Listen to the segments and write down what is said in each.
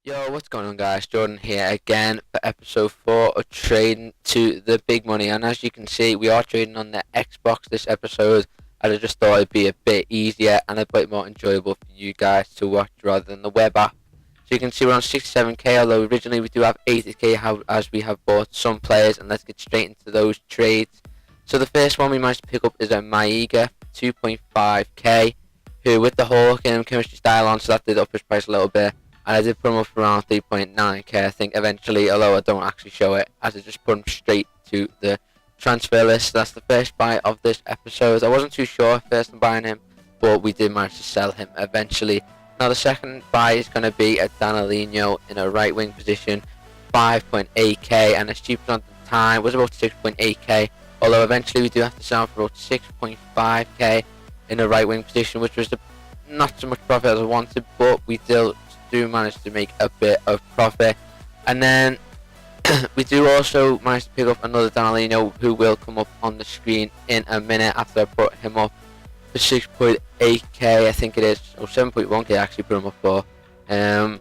Yo, what's going on, guys? Jordan here again for episode 4 of Trading to the Big Money. And as you can see, we are trading on the Xbox this episode, as I just thought it'd be a bit easier and a bit more enjoyable for you guys to watch rather than the web app. So you can see we're on 67k, although originally we do have 80k as we have bought some players, and let's get straight into those trades. So the first one we managed to pick up is a Maiga, 2.5k, who with the Hawk and chemistry style on, so that did up his price a little bit. And I did put him up for around 3.9k, I think, eventually, although I don't actually show it, as I just put him straight to the transfer list. That's the first buy of this episode. I wasn't too sure first in buying him, but we did manage to sell him eventually. Now the second buy is going to be a Danilino in a right wing position, 5.8k, and his cheapest at the time was about 6.8k, although eventually we do have to sell him for about 6.5k in a right wing position, which was not so much profit as I wanted, but we still do manage to make a bit of profit. And then we do also manage to pick up another Danilino who will come up on the screen in a minute after I put him up for 6.8k, I think it is, or 7.1k actually put him up for. So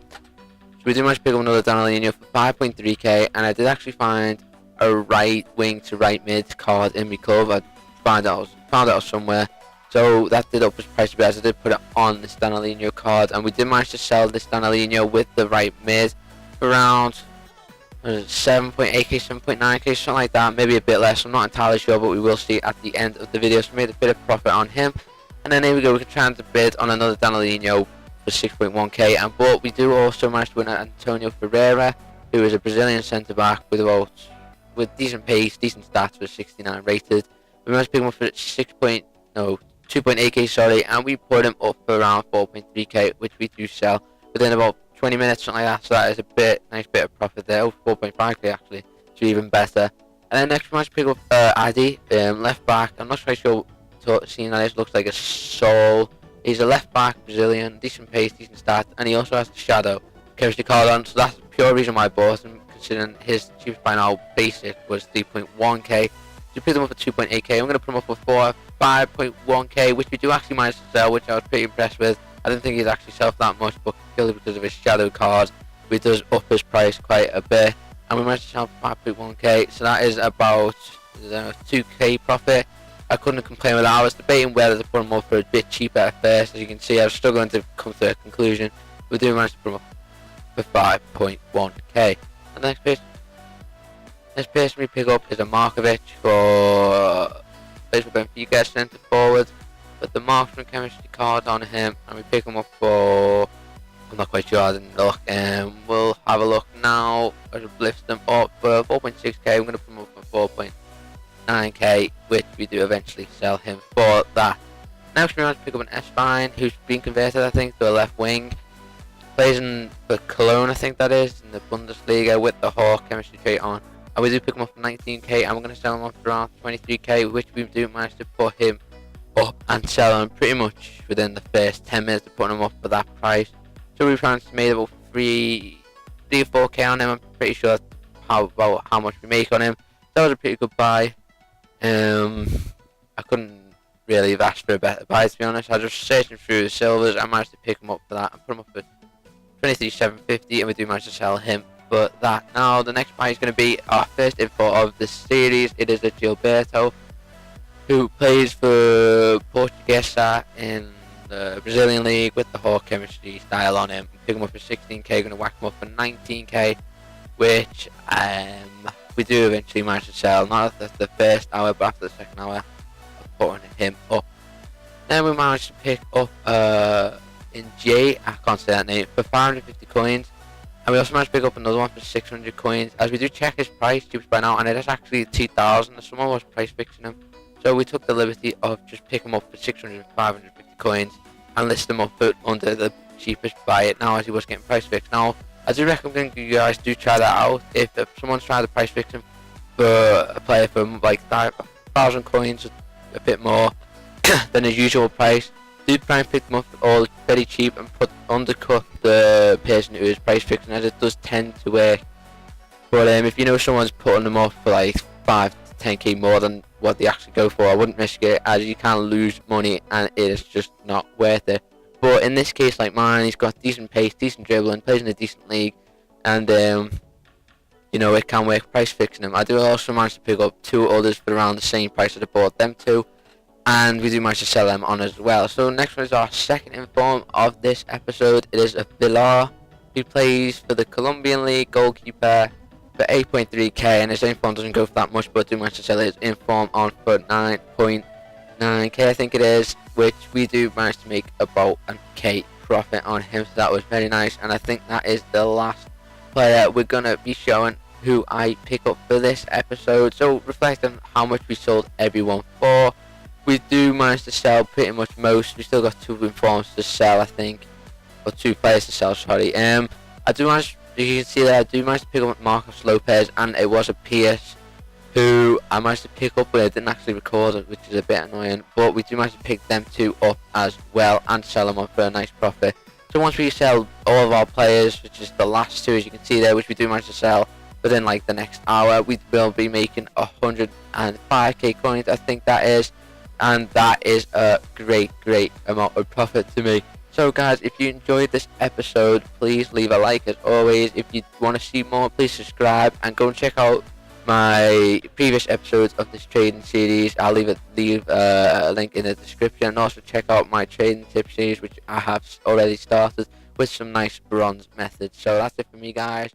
we do manage to pick up another Danilino for 5.3k, and I did actually find a right wing to right mid card in my club. I found it out somewhere. So that did up his price a bit, as I did put it on this Danilino card, and we did manage to sell this Danilino with the right mid for around 7.8k, 7.9k, something like that, maybe a bit less, I'm not entirely sure, but we will see at the end of the video. So we made a bit of profit on him, and then here we go, we can try to bid on another Danilino for 6.1k, and but we do also manage to win Antonio Ferreira, who is a Brazilian centre-back with decent pace, decent stats, for 69 rated. We managed to pick him up for 2.8k, sorry, and we put him up for around 4.3k, which we do sell within about 20 minutes, something like that. So that is a nice bit of profit there. 4.5k actually, so even better. And then next we managed to pick up Addy, left back. I'm not quite sure seeing that it looks like a soul. He's a left back, Brazilian, decent pace, decent stats, and he also has the shadow chemistry card on. So that's the pure reason why I bought him, considering his cheapest buy now basic was 3.1k. So we picked him up for 2.8k. I'm going to put him up for 5.1k, which we do actually manage to sell, which I was pretty impressed with. I didn't think he'd actually sell for that much, but purely because of his shadow card, we does up his price quite a bit, and we managed to sell for 5.1k, so that is about 2k profit. I couldn't complain with that. I was debating whether to put him up for a bit cheaper at first. As you can see, I was struggling to come to a conclusion. We do manage to put him up for 5.1k. And the next person we pick up is a Markovic for Facebook Benfica centre forward, with the marksman chemistry card on him, and we pick him up for, I'm not quite sure, I didn't look, we'll have a look now. I just lift them up for 4.6k. I'm going to put him up for 4.9k, which we do eventually sell him for that. Next we want to pick up an S-Fine, who's been converted, I think, to a left wing. Plays in the Cologne, I think that is, in the Bundesliga, with the Hawk chemistry trait on. And we do pick him up for 19k, and we're going to sell him up for around 23k, which we do manage to put him up and sell him pretty much within the first 10 minutes of putting him up for that price. So we've made about 3 or 4k on him. I'm pretty sure that's about how much we make on him. That was a pretty good buy. I couldn't really have asked for a better buy, to be honest. I was just searching through the silvers. I managed to pick him up for that and put him up for 23,750, and we do manage to sell him for that. Now the next buy is going to be our first info of the series. It is a Gilberto, who plays for Portuguesa in the Brazilian league with the Hawk chemistry style on him. Pick him up for 16k, going to whack him up for 19k, which we do eventually manage to sell. Not after the first hour, but after the second hour of putting him up. Then we managed to pick up in J, I can't say that name, for 550 coins. And we also managed to pick up another one for 600 coins, as we do check his price, cheapest by now, and it is actually 2,000. Someone was price fixing him. So we took the liberty of just picking him up for 600 and 550 coins and list him up for under the cheapest buy it now, as he was getting price fixed. Now, I do recommend you guys do try that out. If someone's trying to price fix him for a player for like 1,000 coins, a bit more than his usual price, do try and pick them up all very cheap and undercut the person who is price fixing, as it does tend to work. But if you know someone's putting them up for like 5 to 10k more than what they actually go for, I wouldn't risk it, as you can lose money and it is just not worth it. But in this case, like mine, he's got decent pace, decent dribbling, plays in a decent league, and it can work price fixing him. I do also manage to pick up 2 others for around the same price that I bought them 2, and we do manage to sell them on as well. So next one is our second inform of this episode. It is a Villar who plays for the Colombian League, goalkeeper, for 8.3k, and his inform doesn't go for that much, but I do manage to sell his inform on for 9.9k, I think it is, which we do manage to make about a K profit on him, so that was very nice. And I think that is the last player we're gonna be showing who I pick up for this episode. So reflect on how much we sold everyone for. We do manage to sell pretty much most. We still got 2 informs to sell, I think, or 2 players to sell, sorry. I do manage, you can see that I do manage to pick up Marcos Lopez, and it was a Pierce who I managed to pick up, but I didn't actually record it, which is a bit annoying. But we do manage to pick them 2 up as well and sell them on for a nice profit. So once we sell all of our players, which is the last 2 as you can see there, which we do manage to sell within like the next hour, we will be making 105k coins, I think that is, and that is a great amount of profit to me. So guys, if you enjoyed this episode, please leave a like as always. If you want to see more, please subscribe and go and check out my previous episodes of this trading series. I'll leave a link in the description, and also check out my trading tip series, which I have already started with some nice bronze methods. So that's it for me, guys.